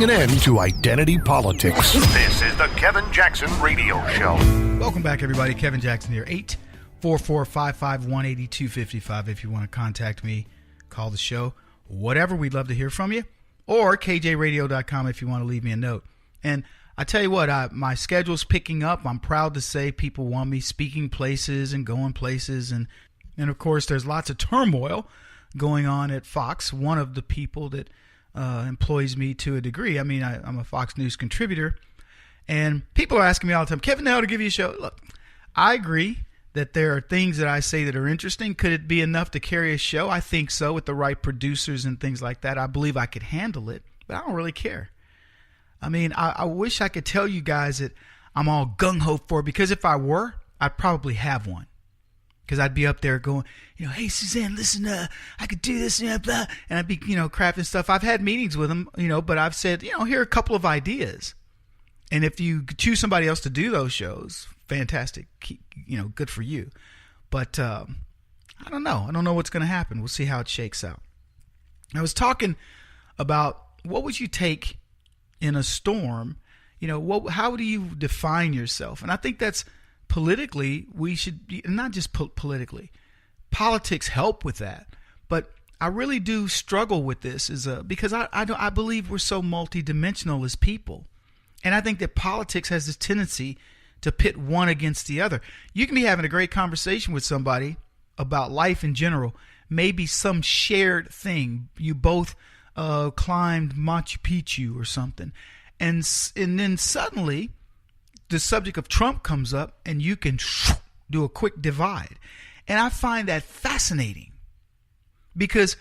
putting an end to identity politics. This is the Kevin Jackson Radio Show. Welcome back, everybody. Kevin Jackson here. 844-551-8255. If you want to contact me, call the show. Whatever, we'd love to hear from you. Or KJRadio.com if you want to leave me a note. And I tell you what, my schedule's picking up. I'm proud to say people want me speaking places and going places. And of course, there's lots of turmoil going on at Fox. One of the people that employs me to a degree. I mean, I'm a Fox News contributor. And people are asking me all the time, Kevin, now to give you a show. Look, I agree that there are things that I say that are interesting. Could it be enough to carry a show? I think so, with the right producers and things like that. I believe I could handle it, but I don't really care. I mean, I wish I could tell you guys that I'm all gung-ho for it, because if I were, I'd probably have one. Because I'd be up there going, hey, Suzanne, listen, I could do this, blah, and I'd be, crafting stuff. I've had meetings with them, but I've said, here are a couple of ideas. And if you choose somebody else to do those shows, fantastic, good for you. But I don't know. I don't know what's going to happen. We'll see how it shakes out. I was talking about what would you take in a storm? How do you define yourself? And I think that's politically, we should, not just politically, politics help with that. But I really do struggle with this because I believe we're so multidimensional as people. And I think that politics has this tendency to pit one against the other. You can be having a great conversation with somebody about life in general, maybe some shared thing. You both climbed Machu Picchu or something. And then suddenly the subject of Trump comes up and you can do a quick divide. And I find that fascinating because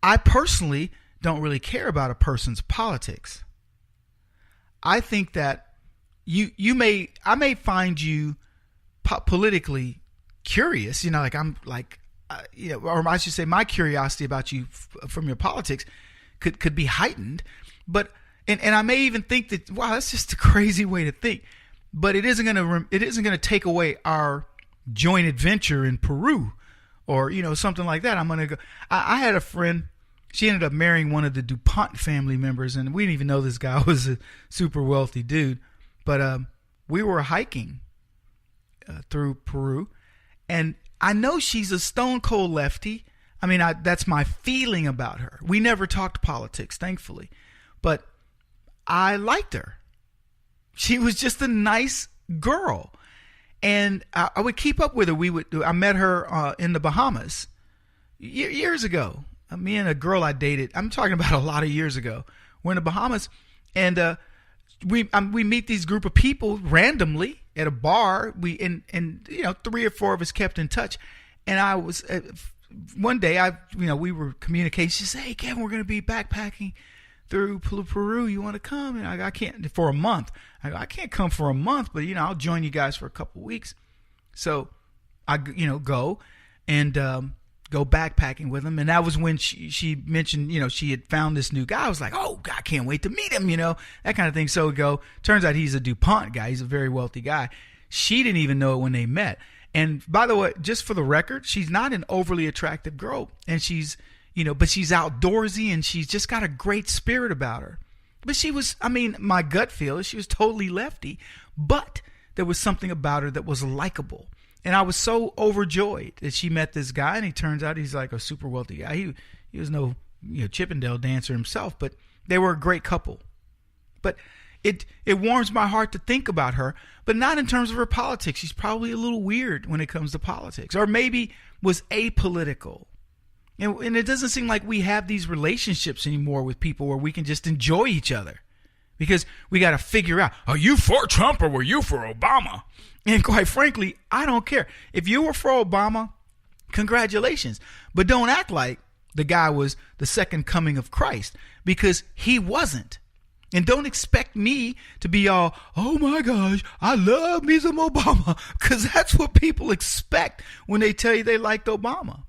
I personally don't really care about a person's politics. I think that I may find you politically curious, or I should say my curiosity about you from your politics could be heightened, but and I may even think that, wow, that's just a crazy way to think, but it isn't going to take away our joint adventure in Peru or something like that. I'm going to go. I had a friend. She ended up marrying one of the DuPont family members, and we didn't even know this guy was a super wealthy dude. But we were hiking through Peru, and I know she's a stone cold lefty. I mean, that's my feeling about her. We never talked politics, thankfully, but I liked her. She was just a nice girl, and I would keep up with her. I met her in the Bahamas years ago. Me and a girl I dated, I'm talking about a lot of years ago, we're in the Bahamas, and we meet these group of people randomly at a bar. We 3 or 4 of us kept in touch, and I was one day we were communicating. She said, "Hey Kevin, we're going to be backpacking through Peru. You want to come?" And I can't for a month. I can't come for a month, but I'll join you guys for a couple of weeks. So I go and go backpacking with him, and that was when she mentioned she had found this new guy. I was like, oh, I can't wait to meet him, that kind of thing. So we go. Turns out he's a DuPont guy. He's a very wealthy guy. She didn't even know it when they met. And by the way, just for the record, she's not an overly attractive girl, and she's but she's outdoorsy, and she's just got a great spirit about her. But she was, my gut feel is she was totally lefty, but there was something about her that was likable. And I was so overjoyed that she met this guy, and he turns out he's like a super wealthy guy. He was no Chippendale dancer himself, but they were a great couple. But it warms my heart to think about her, but not in terms of her politics. She's probably a little weird when it comes to politics, or maybe was apolitical. And it doesn't seem like we have these relationships anymore with people where we can just enjoy each other, because we got to figure out, are you for Trump or were you for Obama? And quite frankly, I don't care. If you were for Obama, congratulations. But don't act like the guy was the second coming of Christ, because he wasn't. And don't expect me to be all, oh my gosh, I love me some Obama, because that's what people expect when they tell you they liked Obama.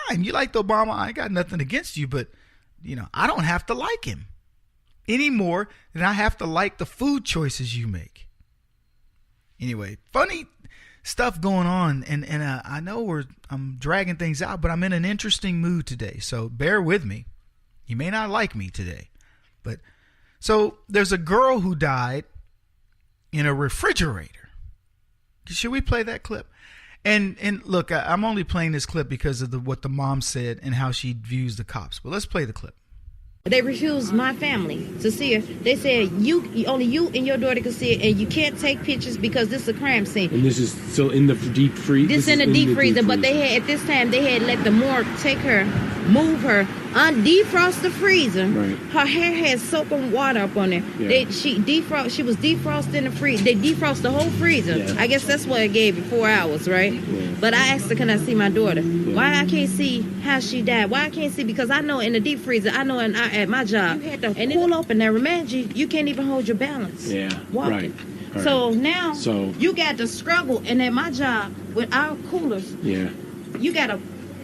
Fine, you liked Obama. I got nothing against you, but I don't have to like him any more than I have to like the food choices you make. Anyway, funny stuff going on, and I know I'm dragging things out, but I'm in an interesting mood today, so bear with me. You may not like me today, but So there's a girl who died in a refrigerator. Should we play that clip? And look, I'm only playing this clip because of what the mom said and how she views the cops. But let's play the clip. They refused my family to see her. They said only you and your daughter can see it, and you can't take pictures because this is a crime scene. And this is still in the deep freezer? This in the deep freezer, but they had, at this time, they had let the morgue take her, move her, defrost the freezer. Right. Her hair had soap and water up on it. Yeah. She was defrosted in the freezer. They defrost the whole freezer. Yeah. I guess that's what it gave you, 4 hours, right? Yeah. But I asked her, can I see my daughter? Yeah. Why I can't see how she died? Why I can't see? Because I know in the deep freezer, I know at my job, you had to pull open and remind you can't even hold your balance. Yeah, walking. right. So now So you got to struggle, and at my job with our coolers, yeah, you got to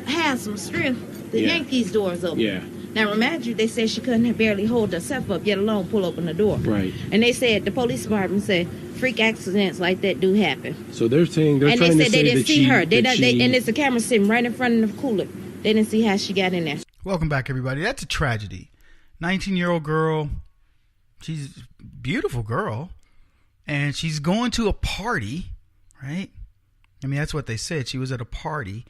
have some strength to Yeah. yank these doors open. yeah, Now, remind you, they said she couldn't barely hold herself up, yet alone pull open the door. right. And they said, the police department said, freak accidents like that do happen. So they're saying And they said they didn't see her. and it's a camera sitting right in front of the cooler. They didn't see how she got in there. Welcome back, everybody. That's a tragedy. 19-year-old girl. She's a beautiful girl. And she's going to a party, right? I mean, that's what they said. She was at a party.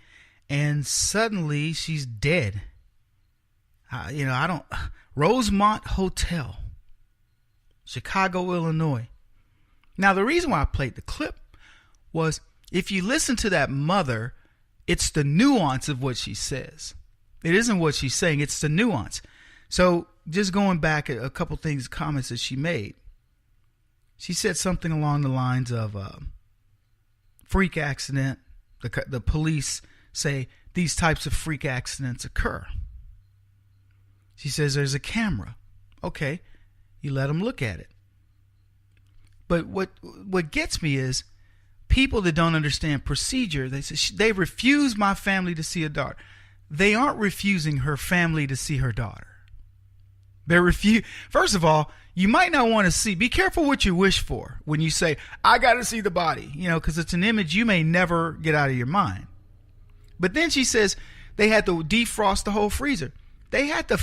And suddenly she's dead. Rosemont Hotel, Chicago, Illinois. Now, the reason why I played the clip was if you listen to that mother, it's the nuance of what she says. It isn't what she's saying. It's the nuance. So just going back a couple things, comments that she made. She said something along the lines of freak accident. The police say these types of freak accidents occur. She says there's a camera. Okay, you let them look at it. But what gets me is people that don't understand procedure. They say they refuse my family to see a daughter. They aren't refusing her family to see her daughter. First of all, you might not want to see. Be careful what you wish for when you say, I got to see the body, because it's an image you may never get out of your mind. But then she says they had to defrost the whole freezer. They had to,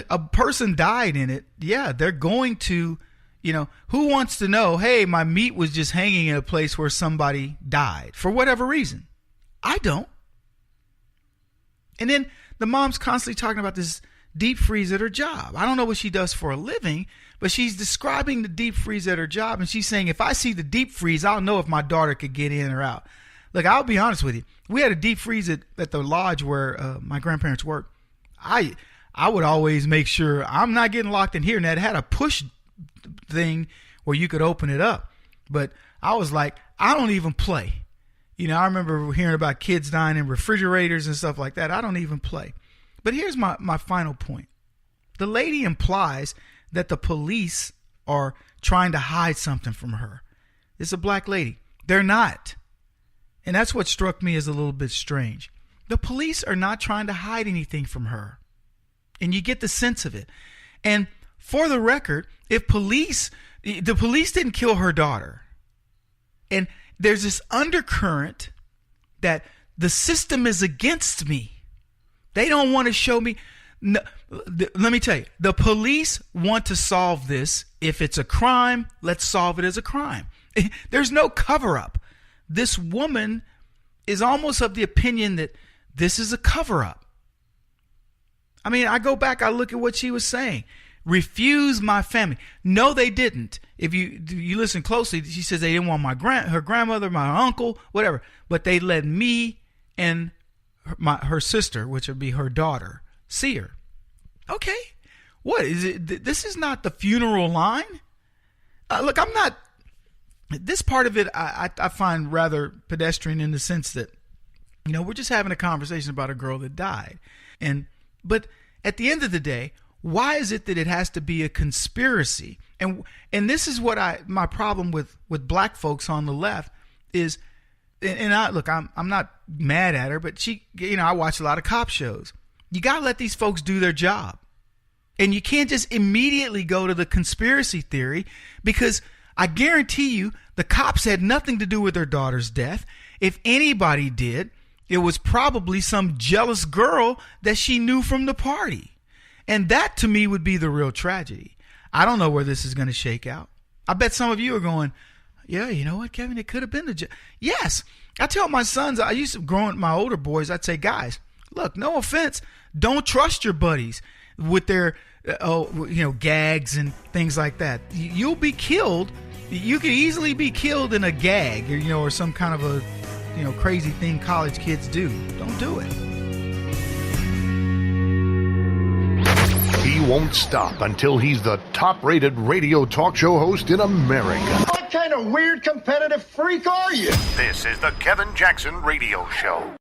a person died in it. Yeah, they're going to, who wants to know, hey, my meat was just hanging in a place where somebody died for whatever reason? I don't. And then the mom's constantly talking about this deep freeze at her job. I don't know what she does for a living, but she's describing the deep freeze at her job. And she's saying, if I see the deep freeze, I'll know if my daughter could get in or out. Look, I'll be honest with you. We had a deep freeze at the lodge where my grandparents worked. I would always make sure I'm not getting locked in here. And that had a push thing where you could open it up. But I was like, I don't even play. I remember hearing about kids dying in refrigerators and stuff like that. I don't even play. But here's my final point. The lady implies that the police are trying to hide something from her. It's a black lady. They're not. And that's what struck me as a little bit strange. The police are not trying to hide anything from her. And you get the sense of it. And for the record, the police didn't kill her daughter. And there's this undercurrent that the system is against me. They don't want to show me. No, let me tell you, the police want to solve this. If it's a crime, let's solve it as a crime. There's no cover up. This woman is almost of the opinion that this is a cover up. I mean, I go back, I look at what she was saying. Refuse my family. No, they didn't. If you listen closely, she says they didn't want her grandmother, my uncle, whatever. But they let me and her sister, which would be her daughter, see her. Okay. What is it? This is not the funeral line. Look, I'm not. This part of it I find rather pedestrian in the sense that, we're just having a conversation about a girl that died. But at the end of the day, why is it that it has to be a conspiracy? And this is what my problem with black folks on the left is, and I'm not mad at her, but she, I watch a lot of cop shows. You got to let these folks do their job. And you can't just immediately go to the conspiracy theory, because I guarantee you the cops had nothing to do with their daughter's death. If anybody did, it was probably some jealous girl that she knew from the party. And that to me would be the real tragedy. I don't know where this is going to shake out. I bet some of you are going, yeah, you know what, Kevin? It could have been Yes. I tell my sons, I used to growing my older boys, I'd say, guys, look, no offense, don't trust your buddies with their gags and things like that. You'll be killed. You could easily be killed in a gag or some kind of a crazy thing college kids do. Don't do it. He won't stop until he's the top-rated radio talk show host in America. What kind of weird competitive freak are you? This is the Kevin Jackson Radio Show.